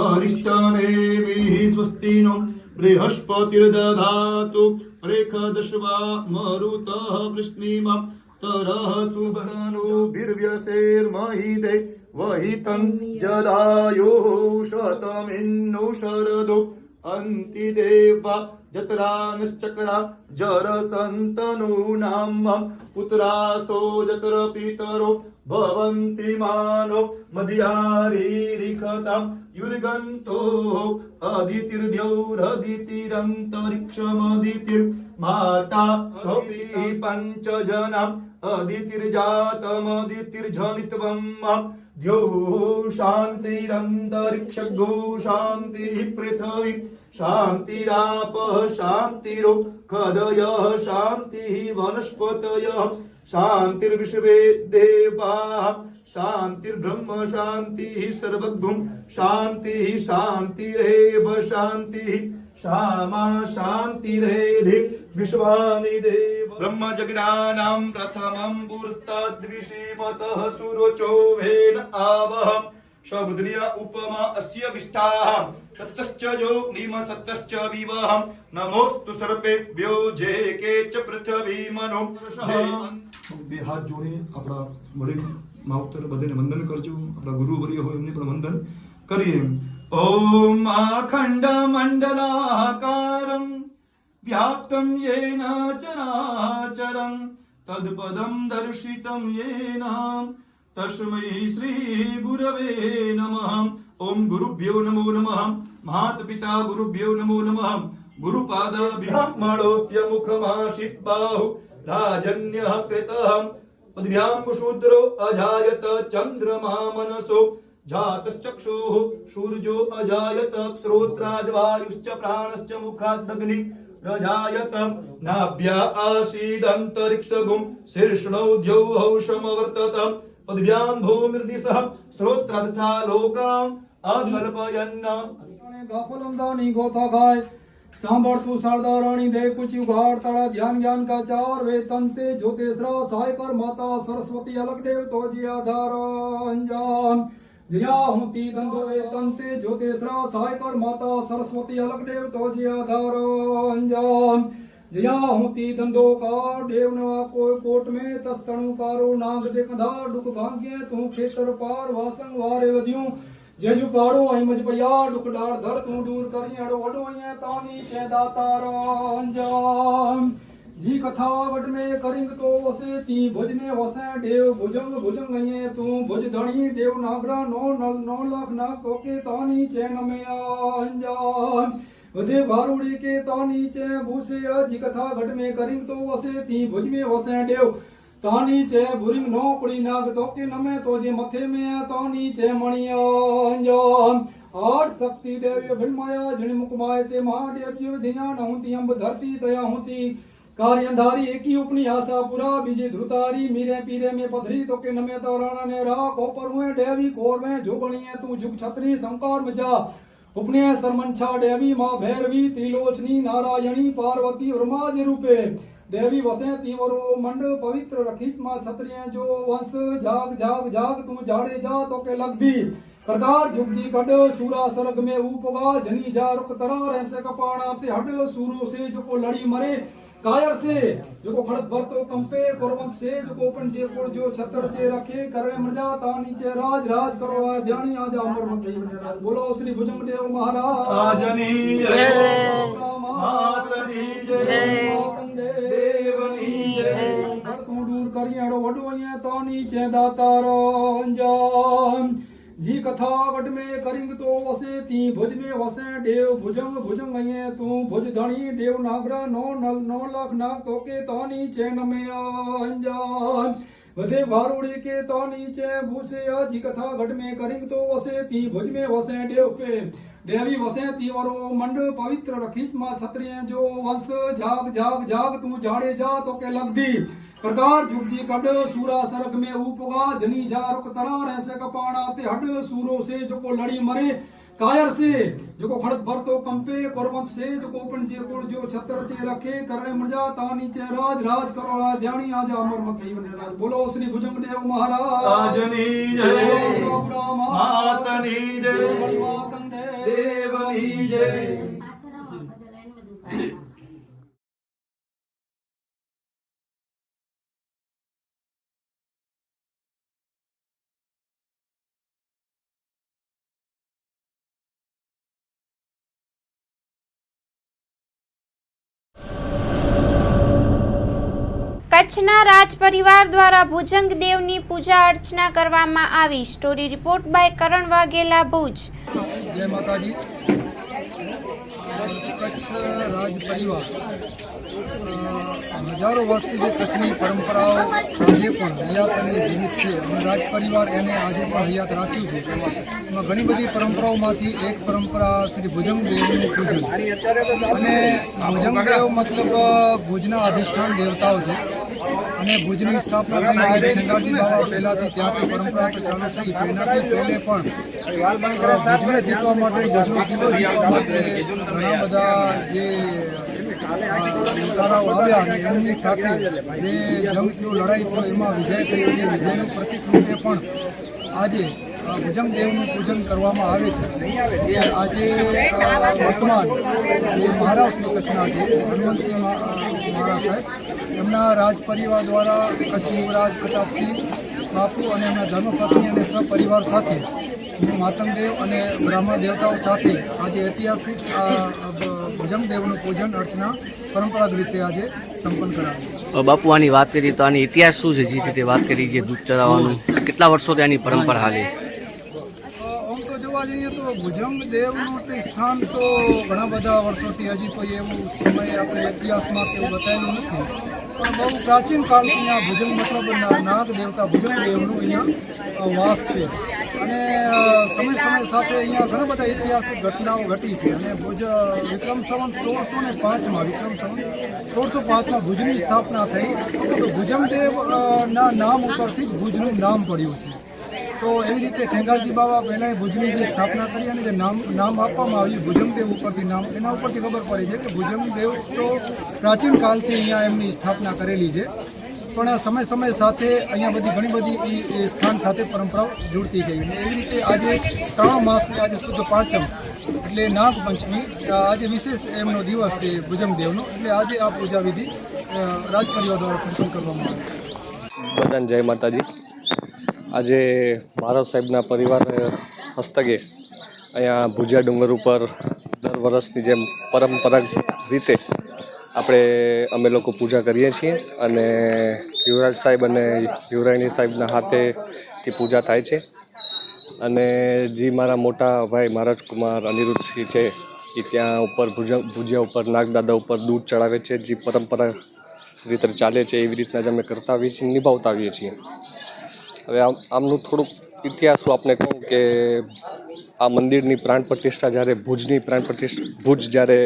अरिष्टानेमिः स्वस्ति नो बृहस्पतिर्दधातु रेखदशवा मरुतः वृष्णिमा तरः सुवर्णोभिर्व्यसेर्महिदे वहितं जदायो शतमिन्नो शरदो अन्तिदेवा जतरानश्चक्रा जरसन्तनूनां पुत्रासो जतर पितरो भवन्ति मानो मध्यारीरिखतां युर्गन्तो अदितिर्द्यौरदितिरन्तरिक्षमदितिर्माता स्वपि पञ्चजनाम् अदितिर्जातमदितिर्जनित्वम् द्यौः शान्तिरन्तरिक्षगो शान्तिः पृथिवी शान्तिरापः शान्तिरो खदयः शान्तिः वनस्पतयः शान्तिर्विश्वे देवाः शान्तिर्ब्रह्म शान्तिः सर्वगुं शान्तिः शान्तिरेव शान्तिः श्यामा शान्तिरेधि विश्वानि देव ब्रह्मजज्ञानां प्रथमं पुरस्ताद्विषीमतः सुरोचोभेन आवह शबुद्रिय उपमा अस्य विष्टाः सत्यश्च योनिम सत्यश्च विवाहं नमोस्तु सर्वेभ्यो जे के च पृथ्वी मनो બે હાથ જોડી આપણા વડીલ માવતર બધાને વંદન કરજો આપણા ગુરુવર્ય હોય એમને પણ વંદન કરીએ ઓમ અખંડ મંડલાકારં વ્યાપ્તં યેન ચરાચરં તદપદં દર્શિतं યેન तस्मै श्री गुरवे नमः ओम गुरुभ्यो नमो नमः माता गुरुभ्यो नमो नमः गुरुपाद ब्राह्मणोस्य मुखमासीत् बाहु राजन्यः कृतः पद्भ्यां कुशूद्रो अजायत चन्द्रमा मनसो जातश्चक्षुः सूर्यो अजायत श्रोत्राद्वायुश्च प्राणश्च मुखादग्नि रजायत नाभ्या आसीदन्तरिक्षगुं शीर्ष्णौ द्यौः समवर्तत पद्भ्यां भूमिर्दिशः श्रोत्रार्था लोकां अकल्पयन् गाफलंदानी गोथा खाय सांभळतु शारदाराणी दे कुछ उघाड़ तड़ा ध्यान ज्ञान का चार वे तंते ज्योतिषरा सहाय कर माता सरस्वती अलग देव तो जी आधार अंजाम जया हुती दंदो वे तंते ज्योतिषरा सहाय कर माता सरस्वती अलग देव तो जी आधार अंजाम जया हुती धंधो कार देव नवा कोई कोट में तस्तणु कारो नाग दे कंधार दुख भाग्य तू खेतर पार वासंग वारे वधियूं जेजु पाड़ो आई मज पया दुख डार धर तू दूर करी अड़ो वडो ये तानी चे दातार अंजाम जी कथा वट में करिंग तो वसे ती भुज में वसे देव भुजंग भुजंग ये तू भुज धणी देव नागरा नौ लाख नाग तोके तानी चे नमे अंजाम वधे भारूड़ी के तानी चे भूसे जी कथा घट में करिंग तो वसे ती भुज में वसे देव तानी चे भुरिंग नो कुड़ी नाग तोके नमे तो जे मथे में तानी चे मणिया अंजाम आठ शक्ति देवी भिन्माया जन मुकमाय ते महादेव जीव जिया नहुती अंब धरती तया हुती कार्यधारी एकी उपनी आशा पुरा बीजे ध्रुतारी मीरे पीरे में पधरी तो के नमे तो राणा ने रा कोपर हुए देवी कोर में जुगणिए तू जुग छत्री संकार मचा उपने सरमंछा देवी माँ भैरवी त्रिलोचनी नारायणी पार्वती ब्रह्मादि रूपे देवी वसे तीवरो मंड पवित्र रखित माँ क्षत्रिय जो वंश जाग जाग जाग तू जाड़े जा तो के लग दी करकार झुकजी कड सूरा सर्ग में उपगा जनी जा रुक तरार ऐसे कपाणा ते हड सूरो से जो को लड़ी मरे कायर से जो को खड़त भरतो कंपे कोरवंत से जो को अपन जे कोड़ जो छत्तर से रखे करे मर्जा तानी चे राज राज करो ध्यानी आजा अमर मंत्री बने राज बोलो श्री भुजंग देव महाराज आजनी जय मातनी जय देवनी जय तू दूर करी अड़ो वडो ये तानी चे दातार अंजाम जी कथा वट में करिंग तो वसे ती भुज में वसे देव भुजंग भुजंग ये तू भुज धणी देव नागरा नौ लाख नाग तोके तानी चे नमे अंजान वधे भारूड़ी के तानी चे भूसे जी कथा घट में करिंग तो वसे ती भुज में वसे देव पे देवी वसे तीवरो मंड पवित्र रखित माँ क्षत्रिय जो वंश जाग जाग जाग तू जाड़े जा तो के लग दी प्रकार झुकजी कड सूरा सर्ग में उपगा जनी जा रुक तरार ऐसे कपाणा ते हड सूरो से जो को लड़ी मरे कायर से जो को खड़त भर तो कंपे कोरवंत से जो को पण जे कोल जो छतर चे रखे करणे मर्जा तानी चे राज राज करो राज ध्यानी आज अमर मखई बने राज बोलो श्री भुजंग देव महाराज राजनी जय मातनी मातनी जय देवनी जय। કચ્છના રાજ પરિવાર દ્વારા ભુજંગ દેવની પૂજા અર્ચના કરવામાં આવી। સ્ટોરી રિપોર્ટ બાય કરણ વાઘેલા, ભુજ। जय माता जी। कच्छ राज परिवार हजारों वर्षની જે કચ્છની પરંપરાઓ આજે પણ હયાત અને જીવિત છે અને રાજ પરિવાર એને આજે પણ હયાત રાખ્યું છે। એમાં ઘણી બધી પરંપરાઓમાંથી એક પરંપરા શ્રી ભુજંગ દેવનું પૂજન અને ભુજંગ દેવ મતલબ ભુજના અધિષ્ઠાન દેવતાઓ છે અને ભુજની સ્થાપના ખેંગારજી બાબા પહેલાંથી ત્યાંથી પરંપરા તો ચાલુ થઈ તો એનાથી પહેલે પણ ભુજને જીતવા માટે ભુજનો કિલ્લો જીતવા માટે ઘણા બધા જે યોદ્ધારાઓ આવ્યા અને એમની સાથે જે જંગ થયો, લડાઈ થયો, એમાં વિજય થયો છે। વિજયનું પ્રતિક રૂપે પણ આજે ભુજંગ દેવનું પૂજન કરવામાં આવે છે। આજે વર્તમાન જે મહારાજ શ્રી કચ્છના છે હનુમંતસિંહ મહારાજ સાહેબ એમના રાજ પરિવાર દ્વારા કચ્છ યુવરાજ પ્રતાપસિંહ બાપુ અને એમના ધર્મપત્ની અને સપરિવાર સાથે માતંગદેવ અને બ્રાહ્મણ દેવતાઓ સાથે આજે ઐતિહાસિક ભુજંગ દેવનું પૂજન અર્ચના પરંપરાગત રીતે આજે સંપન્ન કરાવી। બાપુ આની વાત કરીએ તો આની ઇતિહાસ શું છે? જે રીતે વાત કરી જે દૂધ ચરાવવાનું કેટલા વર્ષોથી આની પરંપરા હાલે? આમ તો જોવા જઈએ તો ભુજંગ દેવનું તે સ્થાન તો ઘણા બધા વર્ષોથી હજી કોઈ એવું સમય આપણે ઇતિહાસમાં કે એવું બતાવેલું નથી, પણ બહુ પ્રાચીન કાળથી અહીંયા ભુજંગ મતલબ નાગ દેવતા ભુજંગ દેવનું અહીંયા વાસ છે અને સમય સાથે અહીંયા ઘણા બધા ઐતિહાસિક ઘટનાઓ ઘટી છે અને ભુજ વિક્રમ સંવત 1605માં ભુજની સ્થાપના થઈ તો ભુજંગ દેવના નામ ઉપરથી જ ભુજનું નામ પડ્યું છે। તો એવી રીતે ખેંગારજી બાબા પહેલાં ભુજની જે સ્થાપના કરી અને જે નામ આપવામાં આવ્યું ભુજંગદેવ ઉપરથી નામ, એના ઉપરથી ખબર પડી છે કે ભુજંગદેવ તો પ્રાચીન કાળથી અહીંયા એમની સ્થાપના કરેલી છે, પણ સમય સાથે અહીંયા બધી ઘણી બધી એ સ્થાન સાથે પરંપરાઓ જોડતી ગઈ અને એવી રીતે આજે શ્રાવણ માસની આજે શુદ્ધ પાંચમ એટલે નાગપંચમી આજે વિશેષ એમનો દિવસ છે ભુજંગદેવનો, એટલે આજે આ પૂજા વિધિ રાજ પરિવાર દ્વારા સંપન્ન કરવામાં આવે છે। બધાને જય માતાજી। આજે મહારાજ સાહેબના પરિવાર હસ્તકે અહીંયા ભુજિયા ડુંગર ઉપર દર વર્ષની જેમ પરંપરાગત રીતે અમે લોકો પૂજા કરીએ છીએ અને યુવરાજ સાહેબ અને યુવરાણી સાહેબના હાથેથી પૂજા થાય છે અને જે મારા મોટા ભાઈ મહારાજ કુમાર અનિરુદ્ધસિંહ છે એ ત્યાં ઉપર ભુજિયા ઉપર નાગદાદા ઉપર દૂધ ચડાવે છે, જે પરંપરા રીતે ચાલે છે એવી રીતના જ અમે કરતા આવીએ છીએ, નિભાવતા આવીએ છીએ। હવે આમનું થોડુંક ઇતિહાસ આપને કહું કે આ મંદિરની પ્રાણ પ્રતિષ્ઠા જ્યારે ભુજ જ્યારે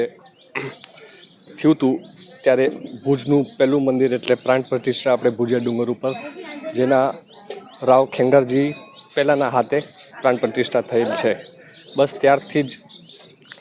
થયું હતું ત્યારે ભુજનું પહેલું મંદિર એટલે પ્રાણ પ્રતિષ્ઠા આપણે ભુજિયા ડુંગર ઉપર જેના રાવ ખેંગારજી પહેલાંના હાથે પ્રાણ પ્રતિષ્ઠા થયેલ છે। બસ ત્યારથી જ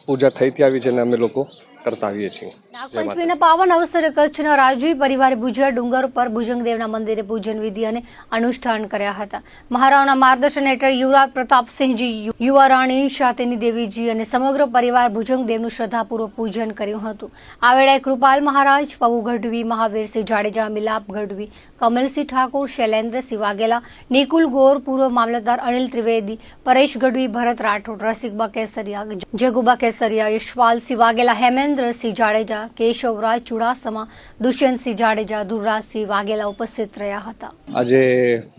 પૂજા થઈતી આવી છે અને અમે લોકો કરતા આવીએ છીએ। નાગપંચમીના પાવન અવસરે કચ્છના રાજવી પરિવારે ભુજિયા ડુંગર પર ભુજંગદેવના મંદિરે પૂજન વિધિ અને અનુષ્ઠાન કર્યા હતા। મહારાવના માર્ગદર્શન હેઠળ યુવરાજ પ્રતાપસિંહજી, યુવા રાણી શાતિની દેવીજી અને સમગ્ર પરિવાર ભુજંગદેવનું શ્રદ્ધાપૂર્વક પૂજન કર્યું હતું। આ વેળાએ કૃપાલ મહારાજ, પવુ ગઢવી, મહાવીરસિંહ જાડેજા, મિલાપ ગઢવી, કમલસિંહ ઠાકોર, શૈલેન્દ્રસિંહ વાઘેલા, નિકુલ ગોર, પૂર્વ મામલતદાર અનિલ ત્રિવેદી, પરેશ ગઢવી, ભરત રાઠોડ, રસિકબા કેસરિયા, જગુબા કેસરિયા, યશપાલસિંહ વાઘેલા, હેમેન્દ્રસિંહ જાડેજા, કેશવરાજ ચુડાસમા, દુષ્યંતસિંહ જાડેજા, દુર્રાજસિંહ વાઘેલા ઉપસ્થિત રહ્યા હતા। આજે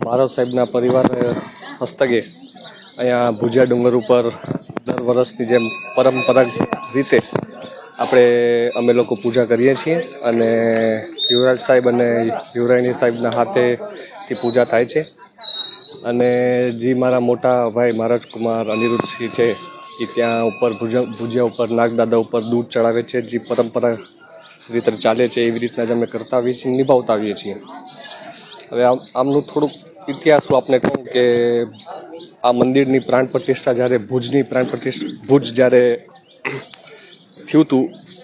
મહારાજ સાહેબના પરિવાર હસ્તકે અહીંયા ભુજિયા ડુંગર ઉપર દર વર્ષની જેમ પરંપરાગત રીતે અમે લોકો પૂજા કરીએ છીએ અને યુવરાજ સાહેબ અને યુવરાણી સાહેબના હાથેથી પૂજા થાય છે અને જે મારા મોટા ભાઈ મહારાજ કુમાર અનિરુદ્ધસિંહ છે એ ત્યાં ઉપર ભુજિયા ઉપર નાગદાદા ઉપર દૂધ ચડાવે છે, જે પરંપરા રીતે ચાલે છે એવી રીતના જ અમે કરતા આવીએ છીએ, નિભાવતા આવીએ છીએ। હવે આમનું થોડુંક ઇતિહાસ હું આપને કહું કે આ મંદિરની પ્રાણ પ્રતિષ્ઠા જ્યારે ભુજ જ્યારે થયું હતું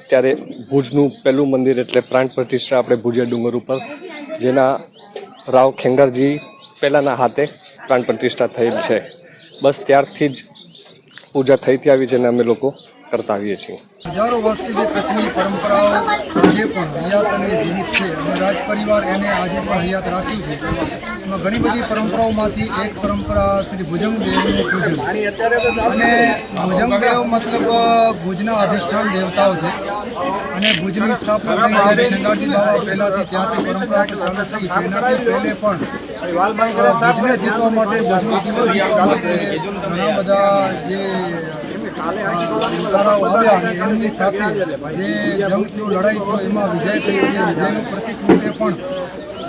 ત્યારે ભુજનું પહેલું મંદિર એટલે પ્રાણ પ્રતિષ્ઠા આપણે ભુજિયા ડુંગર ઉપર જેના રાવ ખેંગારજી પહેલાના હાથે પ્રાણ પ્રતિષ્ઠા થયેલ છે. બસ ત્યારથી જ પૂજા થઈથી આવી છે અને અમે લોકો કરતા આવીએ છીએ. હજારો વર્ષથી જે કચ્છની પરંપરાઓ આજે પણ હયાત અને જીવિત છે અને રાજ પરિવાર એને આજે પણ હયાત રાખ્યું છે. એમાં ઘણી બધી પરંપરાઓમાંથી એક પરંપરા શ્રી ભુજંગદેવનું પૂજન અને ભુજંગદેવ મતલબ ભુજના અધિષ્ઠાન દેવતાઓ છે અને ભુજની સ્થાપના જ્યારે ખેંગારજી બાવા પહેલાથી ત્યાંથી પરંપરા ચાલુ થઈ છે. એનાથી પહેલે પણ ભુજને જીતવા માટે ભુજનું જીવન જીતવા માટે ઘણા બધા જે ઉતારાઓ આવ્યા અને એમની સાથે જે જંગ થયો, લડાઈ થયો, એમાં વિજય થયો. એ વિજયનું પ્રતિક રૂપે પણ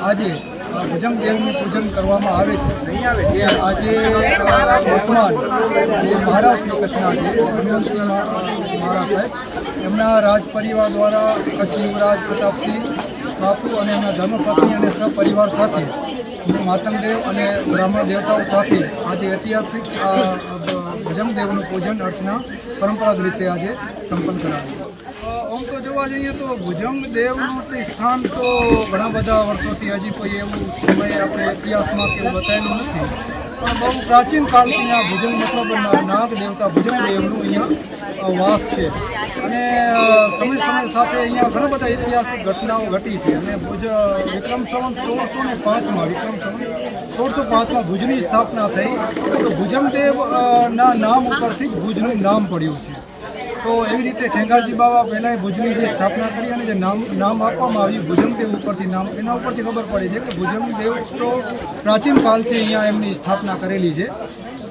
આજે ભુજંગદેવનું પૂજન કરવામાં આવે છે. આજે વર્તમાન જે મહારાષ્ટ્ર કચ્છના છે હનુમંતસિંહ મહારાજ સાહેબ એમના રાજ પરિવાર દ્વારા કચ્છ યુવરાજ પ્રતાપસિંહ સાપુ અને એમના ધર્મપત્ની અને સપરિવાર સાથે માતંગદેવ અને બ્રાહ્મણ દેવતાઓ સાથે આજે ઐતિહાસિક ભુજંગદેવનું પૂજન અર્ચના પરંપરાગત રીતે આજે સંપન્ન કરાવી છે. આમ તો જોવા જઈએ તો ભુજંગદેવનું સ્થાન તો ઘણા બધા વર્ષોથી હજી કોઈ એવું સમય આપણે ઇતિહાસમાં કે બતાવેલું નથી, પણ બહુ પ્રાચીન કાળથી અહીંયા ભુજંગ મતલબ નાગ દેવતા ભુજંગદેવનું અહીંયા વાસ છે અને સમય સાથે અહીંયા ઘણા બધા ઐતિહાસિક ઘટનાઓ ઘટી છે અને ભુજ વિક્રમ સંવત 1605માં ભુજની સ્થાપના થઈ તો ભુજંગદેવના નામ ઉપરથી જ ભુજનું નામ પડ્યું છે. તો એવી રીતે ખેંગારજી બાવા પહેલાં ભુજની જે સ્થાપના કરી અને જે નામ આપવામાં આવ્યું ભુજંગદેવ ઉપરથી નામ, એના ઉપરથી ખબર પડી છે કે ભુજંગદેવ તો પ્રાચીન કાળથી અહીંયા એમની સ્થાપના કરેલી છે.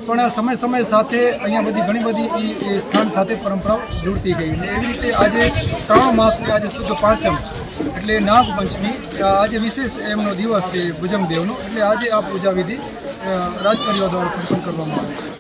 પણ સમય સાથે અહીંયા બધી ઘણી બધી એ સ્થાન સાથે પરંપરાઓ જોડતી ગઈ અને એવી રીતે આજે શ્રાવણ માસની આજે શુદ્ધ પાંચમ એટલે નાગપંચમી આજે વિશેષ એમનો દિવસ છે ભુજંગદેવનો, એટલે આજે આ પૂજા વિધિ રાજપરિવાર દ્વારા સંપન્ન કરવામાં આવે છે.